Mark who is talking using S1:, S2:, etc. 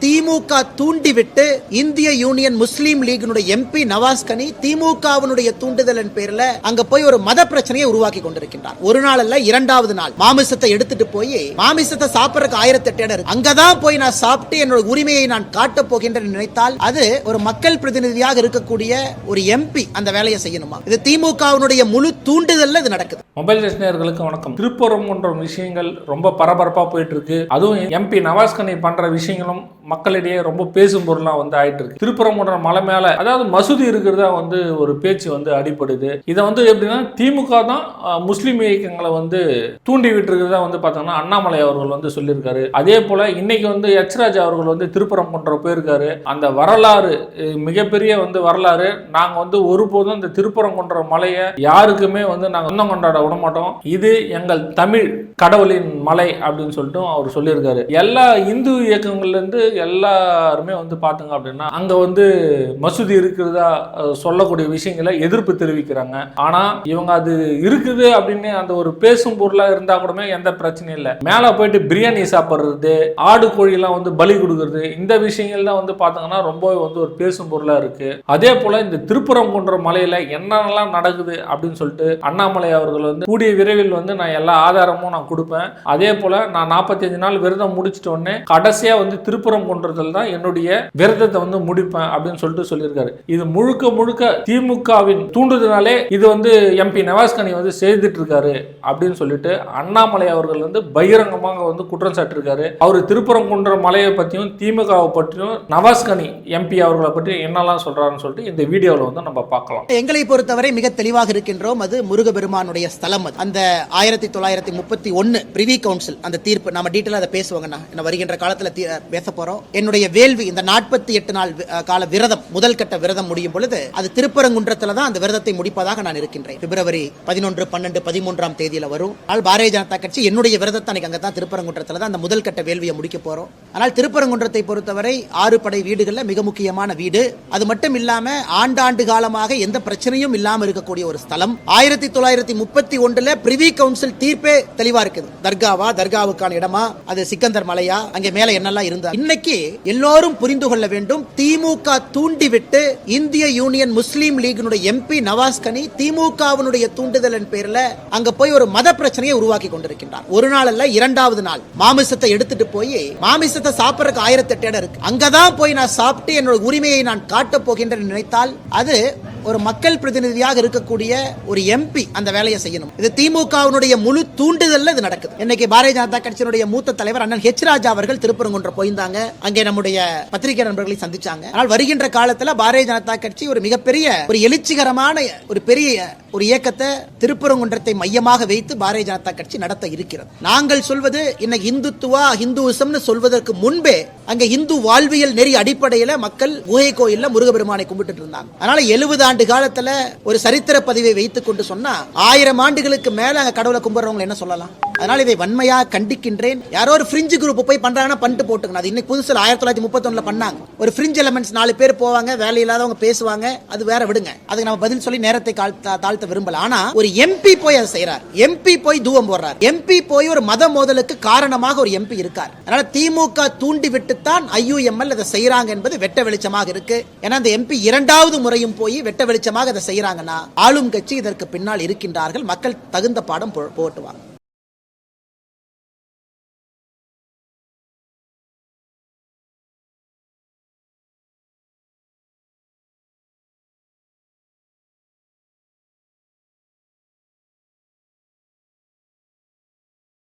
S1: திமுக தூண்டிவிட்டு இந்திய யூனியன் முஸ்லீம் லீகினுடைய எம்பி நவாஸ் கனி திமுகவினுடைய தூண்டுதலின் பேர்ல அங்க போய் ஒரு மத பிரச்சனையை உருவாக்கி கொண்டிருக்கின்றார். ஒரு நாள் அல்ல, இரண்டாவது நாள் மாமிசத்தை எடுத்துட்டு போய் மாமிசத்தை சாப்பிடறதுக்கு 1008 இடம் இருக்கு. அங்கதான் போய் நான் சாப்பிட்டு என்னோட உரிமையை நான் காட்டப் போகின்றேன் நினைத்தால் அது ஒரு மக்கள் பிரதிநிதியாக இருக்கக்கூடிய ஒரு எம்பி அந்த வேலையை செய்யணுமா? இது திமுகவினுடைய முழு தூண்டுதல்ல இது நடக்குது.
S2: மொபைல் நேயர்களுக்கு வணக்கம். திருப்பரங்குன்ற விஷயங்கள் ரொம்ப பரபரப்பா போயிட்டு இருக்கு. அதுவும் எம்பி நவாஸ் கனி பண்ற விஷயங்களும் மக்களிடையே ரொம்ப பேசும் பொருளா ஆயிட்டு இருக்கு. திருப்பரங்குன்ற மலை மேல அதாவது மசூதி இருக்கிறதா ஒரு பேச்சு அடிப்படுது. இதை எப்படின்னா திமுக தான் முஸ்லீம் இயக்கங்களை தூண்டி விட்டு இருக்கிறதா பார்த்தோம்னா அண்ணாமலை அவர்கள் சொல்லியிருக்காரு. அதே போல இன்னைக்கு எச் ராஜா அவர்கள் திருப்பரங்குன்ற போயிருக்காரு. அந்த வரலாறு மிகப்பெரிய வரலாறு. நாங்க ஒருபோதும் இந்த திருப்பரங்குன்ற மலையை யாருக்குமே நாங்க சொந்தம் கொண்டாட விட மாட்டோம். இது எங்கள் தமிழ் கடவுளின் மலை அப்படின்னு சொல்லிட்டு அவர் சொல்லியிருக்காரு. எல்லா இந்து இயக்கங்கள்ல இருந்து எல்லாருமே பாத்துங்க அப்படின்னா அங்க மசூதி இருக்கிறதா சொல்லக்கூடிய விஷயங்களை எதிர்ப்பு தெரிவிக்கிறாங்க. ஆனா இவங்க அது இருக்குது அப்படின்னு அந்த ஒரு பேசும் பொருளா இருந்தா கூட எந்த பிரச்சனையும் இல்லை. மேல போயிட்டு பிரியாணி சாப்பிடுறது, ஆடு கோழி எல்லாம் பலி கொடுக்கறது, இந்த விஷயங்கள் தான் பாத்தீங்கன்னா ரொம்ப ஒரு பேசும் பொருளா இருக்கு. அதே போல இந்த திருப்பரங்குன்ற மலையில என்னென்னலாம் நடக்குது அப்படின்னு சொல்லிட்டு அண்ணாமலை அவர்கள் கூடிய விரைவில் நான் எல்லா ஆதாரமும் நான் கொடுப்பேன். அதே போல நான் 45 நாள் விரதம் முடிச்சிட்ட உடனே கடைசியா திருப்பரங்குன்றத்தில் தான் என்னுடைய விரதத்தை முடிப்பேன் அப்படின்னு சொல்லிட்டு சொல்லியிருக்காரு. இது முழுக்க முழுக்க திமுகவின் தூண்டுதனாலே இது எம்பி நவாஸ் கனி செய்துட்டு இருக்காரு அப்படின்னு சொல்லிட்டு அண்ணாமலை அவர்கள் பகிரங்கமாக குற்றம் சாட்டிருக்காரு. அவர் திருப்பரங்குன்ற மலையை பற்றியும் திமுகவை பற்றியும் நவாஸ் கனி எம்பி அவர்களை பற்றி என்னெல்லாம் சொல்றாருன்னு சொல்லிட்டு இந்த வீடியோவில் நம்ம பார்க்கலாம்.
S1: எங்களை பொறுத்தவரை மிக தெளிவாக இருக்கின்றோம். அது முருகபெருமானுடைய ஸ்தலம். அந்த 1931 பிரிவி கவுன்சில் அந்த தீர்ப்பு நாம டீட்டெயிலா அதை பேசுவாங்க. வருகின்ற காலத்துல பேச போறோம். என்னுடைய வேள்வி இந்த 48 நாள் கால விரதம் முதல் கட்ட விரதம் முடியும் பொழுது அது திருப்பரங்குன்றத்துல தான் அந்த விரதத்தை முடிப்பதாக நான் இருக்கின்றேன். பிப்ரவரி 11, 12, 13ஆம் தேதியில வரும். பாரதிய ஜனதா கட்சி என்னுடைய விரதத்தை அன்னைக்கு அங்க தான் திருப்பரங்குன்றத்துல தான் அந்த முதல் கட்ட வேள்வியை முடிக்க போறோம். ஆனால் திருப்பரங்குன்றத்தை பொறுத்தவரை 6 படை வீடுகள்ல மிக முக்கியமான வீடு. அது மட்டும் இல்லாம ஆண்டாண்டு காலமாக எந்த பிரச்சனையும் இல்லாம இருக்கக்கூடிய ஒரு ஸ்தலம். 1931 பிரிவி கவுன்சில் தீர்ப்பே தெளிவா இருக்குது. தர்காவா, தர்காவுக்கான இடமா, அது சிக்கந்தர் மலையா, அங்கே மேல என்னெல்லாம் இருந்தா. இன்னைக்கு எல்லோரும் புரிந்து கொள்ள வேண்டும். திமுக தூண்டிவிட்டு இந்திய யூனியன் முஸ்லீம் லீகினுடைய எம்பி நவாஸ் கனி திமுகவினுடைய தூண்டுதலின் பேர்ல அங்க போய் ஒரு மத பிரச்சனையை உருவாக்கி கொண்டிருக்கின்றார். ஒரு நாள் அல்ல, இரண்டாவது நாள் மாமிசத்தை எடுத்துட்டு போய் மாமிசத்தை சாப்பிடறதுக்கு 1008 இடம் இருக்கு. அங்கதான் போய் நான் சாப்பிட்டு என்னோட உரிமையை நான் காட்டப் போகின்றேன் நினைத்தால் அது ஒரு மக்கள் பிரதிநிதியாக இருக்கக்கூடிய ஒரு எம்பி அந்த வேலையை செய்யணும். இது திமுகவினுடைய முழு தூண்டுதல்ல இது நடக்குது. இன்னைக்கு பாரதிய ஜனதா கட்சியினுடைய மூத்த தலைவர் அண்ணன் ஹெச் ராஜா அவர்கள் திருப்பரங்குன்றம் போயிருந்தாங்க. அங்கே நம்முடைய பத்திரிகை நண்பர்களை சந்திச்சாங்க. ஆனால் வருகின்ற காலத்துல பாரதிய ஜனதா கட்சி ஒரு மிகப்பெரிய ஒரு எழுச்சிகரமான ஒரு பெரிய ஒரு இயக்கத்தை திருப்பரங்குன்றத்தை மையமாக வைத்து பாரதிய ஜனதா கட்சி நடத்த இருக்கிறது. நாங்கள் சொல்வது இன்னைக்கு இந்துத்துவா ஹிந்துவிசம்னு சொல்வதற்கு முன்பே அங்க இந்து வாழ்வியல் நெறி அடிப்படையில மக்கள் குகை கோயில்ல முருகபெருமானை கும்பிட்டு இருந்தாங்க. அதனால 70 ஆண்டு காலத்துல ஒரு சரித்திர பதிவை வைத்துக் கொண்டு சொன்னா 1000 ஆண்டுகளுக்கு மேல அங்க கடவுளை கும்பிடுறவங்க என்ன சொல்லலாம்? அதனால இதை வன்மையா கண்டிக்கின்றேன். யாரோ ஒரு ஃப்ரிஞ்ச் குரூப் போய் பண்றாங்கன்னா பண்ணிட்டு போட்டுங்க. அது இன்னைக்கு புதுசுல 1931 பண்ணாங்க. ஒரு ஃப்ரிஞ்ச் எலிமெண்ட்ஸ் 4 பேர் போவாங்க, வேலை இல்லாதவங்க பேசுவாங்க, அது வேற விடுங்க. அதுக்கு நம்ம பதில் சொல்லி நேரத்தை தாழ்த்த விரும்பல. ஆனா ஒரு எம்பி போய் அதை செய்யறார். எம்பி போய் தூவம் போடுறார். எம்பி போய் ஒரு மத மோதலுக்கு காரணமாக ஒரு எம்பி இருக்கார். அதனால திமுக தூண்டி விட்டுத்தான் IUML அதை செய்யறாங்க என்பது வெட்ட வெளிச்சமாக இருக்கு. ஏன்னா அந்த எம்பி 2வது முறையும் போய் வெட்ட வெளிச்சமாக அதை செய்யறாங்கன்னா ஆளும் கட்சி இதற்கு பின்னால் இருக்கின்றார்கள். மக்கள் தகுந்த பாடம் போட்டுவாங்க.